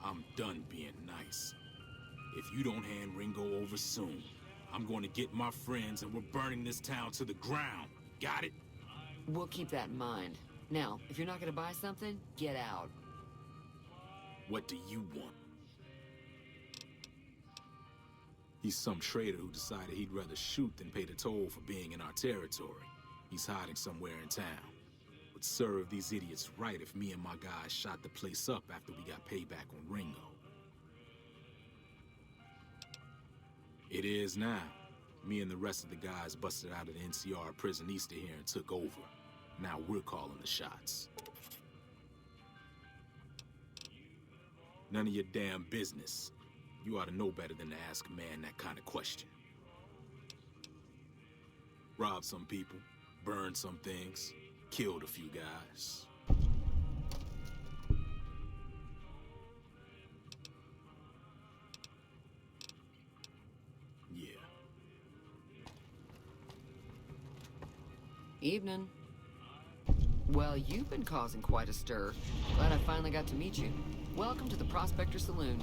I'm done being nice. If you don't hand Ringo over soon, I'm going to get my friends and we're burning this town to the ground. Got it? We'll keep that in mind. Now, if you're not gonna buy something, get out. What do you want? He's some traitor who decided he'd rather shoot than pay the toll for being in our territory. He's hiding somewhere in town. Would serve these idiots right if me and my guys shot the place up after we got payback on Ringo. It is now. Me and the rest of the guys busted out of the NCR prison east of here and took over. Now we're calling the shots. None of your damn business. You ought to know better than to ask a man that kind of question. Robbed some people, burned some things, killed a few guys. Yeah. Evening. Well, you've been causing quite a stir. Glad I finally got to meet you. Welcome to the Prospector Saloon.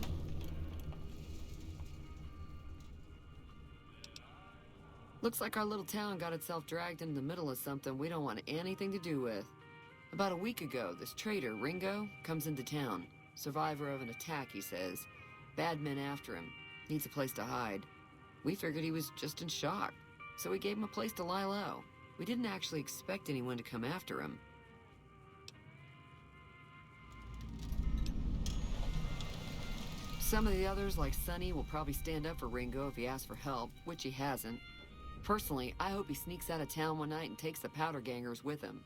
Looks like our little town got itself dragged into the middle of something we don't want anything to do with. About a week ago, this traitor, Ringo, comes into town. Survivor of an attack, he says. Bad men after him. Needs a place to hide. We figured he was just in shock, so we gave him a place to lie low. We didn't actually expect anyone to come after him. Some of the others, like Sonny, will probably stand up for Ringo if he asks for help, which he hasn't. Personally, I hope he sneaks out of town one night and takes the powder gangers with him.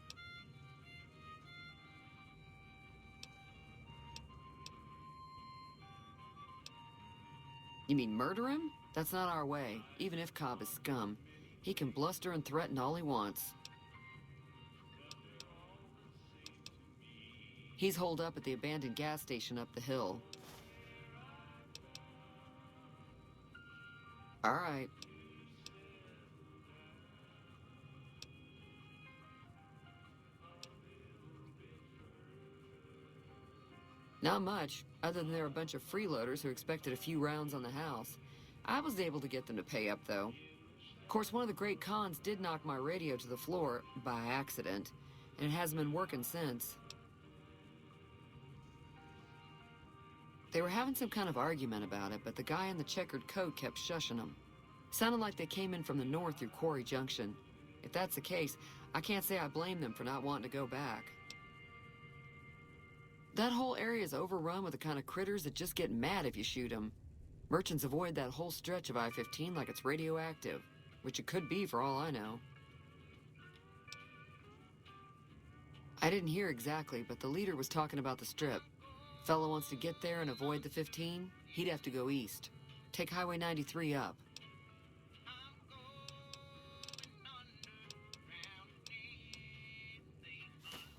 You mean murder him? That's not our way, even if Cobb is scum. He can bluster and threaten all he wants. He's holed up at the abandoned gas station up the hill. All right. Not much, other than they're a bunch of freeloaders who expected a few rounds on the house. I was able to get them to pay up, though. Of course, one of the great cons did knock my radio to the floor, by accident, and it hasn't been working since. They were having some kind of argument about it, but the guy in the checkered coat kept shushing them. Sounded like they came in from the north through Quarry Junction. If that's the case, I can't say I blame them for not wanting to go back. That whole area is overrun with the kind of critters that just get mad if you shoot them. Merchants avoid that whole stretch of I-15 like it's radioactive, which it could be for all I know. I didn't hear exactly, but the leader was talking about the strip. Fellow wants to get there and avoid the 15, he'd have to go east. Take Highway 93 up.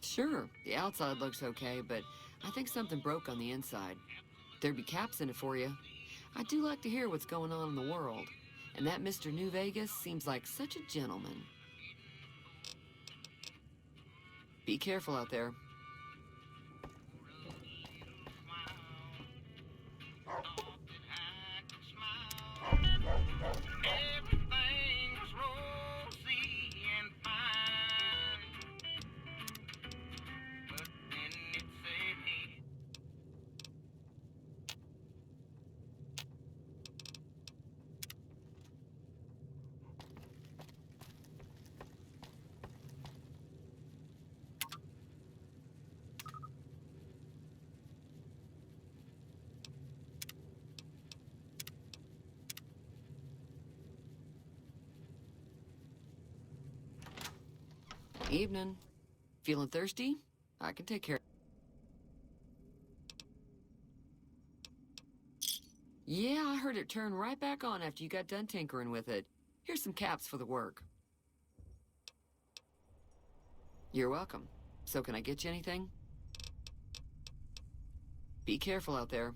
Sure, the outside looks okay, but I think something broke on the inside. There'd be caps in it for you. I do like to hear what's going on in the world, and that Mr. New Vegas seems like such a gentleman. Be careful out there. Evening. Feeling thirsty? I can take care. Yeah, I heard it turn right back on after you got done tinkering with it. Here's some caps for the work. You're welcome. So can I get you anything? Be careful out there.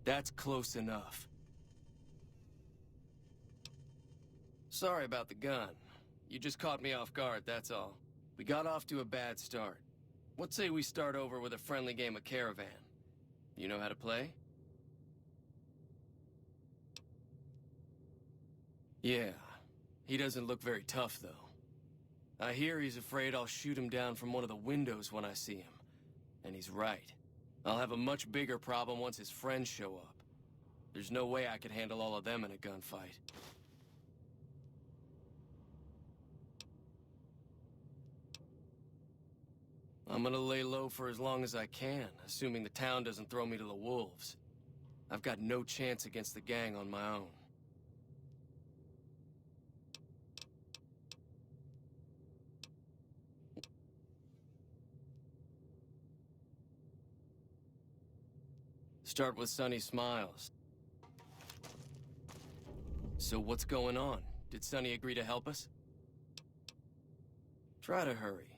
That's close enough. Sorry about the gun. You just caught me off guard, that's all. We got off to a bad start. What say we start over with a friendly game of Caravan? You know how to play? Yeah. He doesn't look very tough, though. I hear he's afraid I'll shoot him down from one of the windows when I see him. And he's right. I'll have a much bigger problem once his friends show up. There's no way I could handle all of them in a gunfight. I'm gonna lay low for as long as I can, assuming the town doesn't throw me to the wolves. I've got no chance against the gang on my own. Start with Sonny smiles. So what's going on? Did Sonny agree to help us? Try to hurry.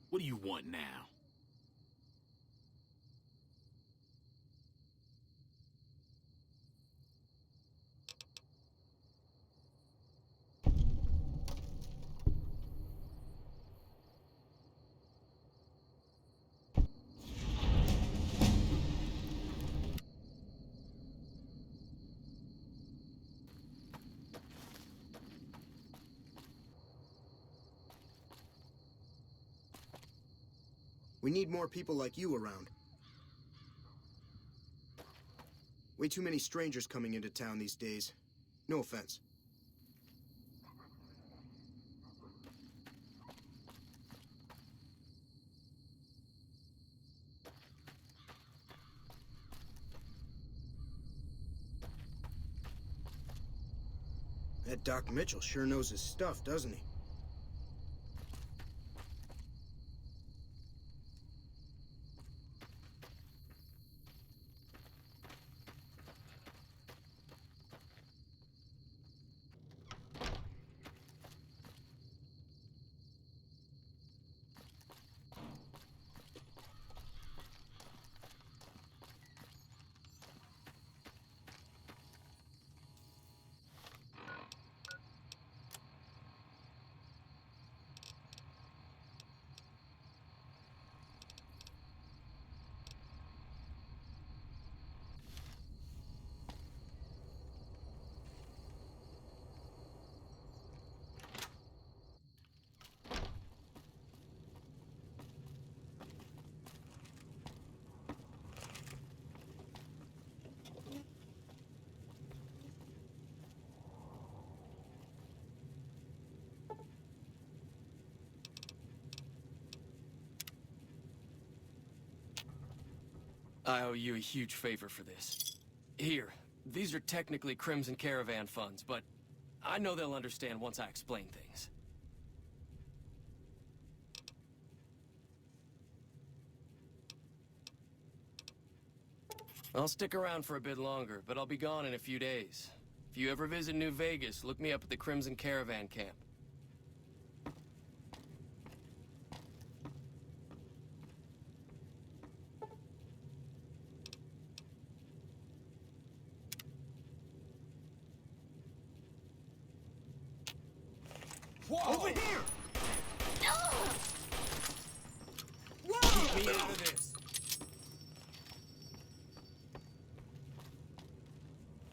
What do you want now? We need more people like you around. Way too many strangers coming into town these days. No offense. That Doc Mitchell sure knows his stuff, doesn't he? I owe you a huge favor for this. Here, these are technically Crimson Caravan funds, but I know they'll understand once I explain things. I'll stick around for a bit longer, but I'll be gone in a few days. If you ever visit New Vegas, look me up at the Crimson Caravan camp. Whoa! Over here! Keep me out of this!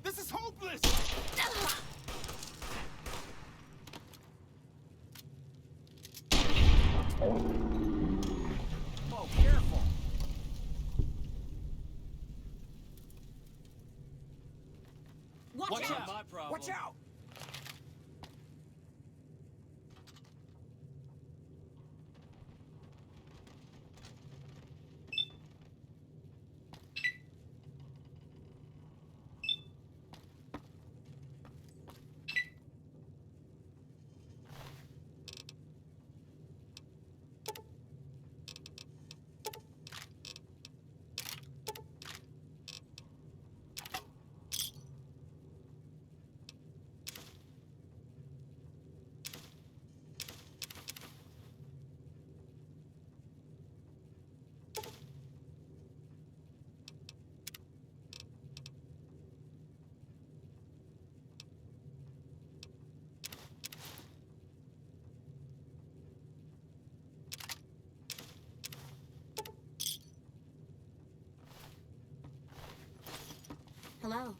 This is hopeless! Oh, careful! Watch out! My problem. Watch out! Hello?